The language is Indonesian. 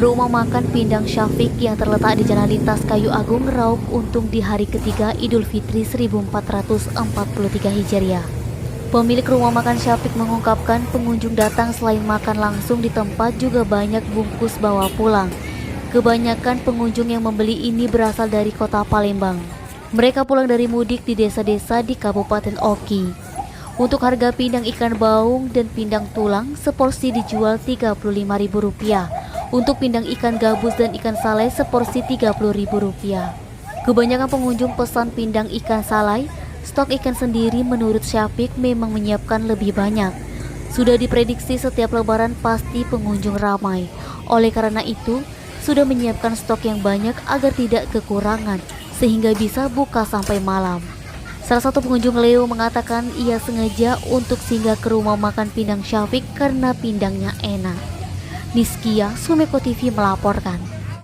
Rumah makan Pindang Syafiq yang terletak di Jalan Lintas Kayu Agung Raub Untung di hari ketiga Idul Fitri 1443 Hijriah. Pemilik rumah makan Syafiq mengungkapkan pengunjung datang selain makan langsung di tempat juga banyak bungkus bawa pulang. Kebanyakan pengunjung yang membeli ini berasal dari kota Palembang. Mereka pulang dari mudik di desa-desa di Kabupaten Oki. Untuk harga pindang ikan baung dan pindang tulang seporsi dijual Rp35.000. Untuk pindang ikan gabus dan ikan salai seporsi Rp30.000. Kebanyakan pengunjung pesan pindang ikan salai. Stok ikan sendiri menurut Syafiq memang menyiapkan lebih banyak. Sudah diprediksi setiap lebaran pasti pengunjung ramai. Oleh karena itu, sudah menyiapkan stok yang banyak agar tidak kekurangan, sehingga bisa buka sampai malam. Salah satu pengunjung Leo mengatakan ia sengaja untuk singgah ke rumah makan Pindang Syafiq karena pindangnya enak. Niskia, Sumeko TV melaporkan.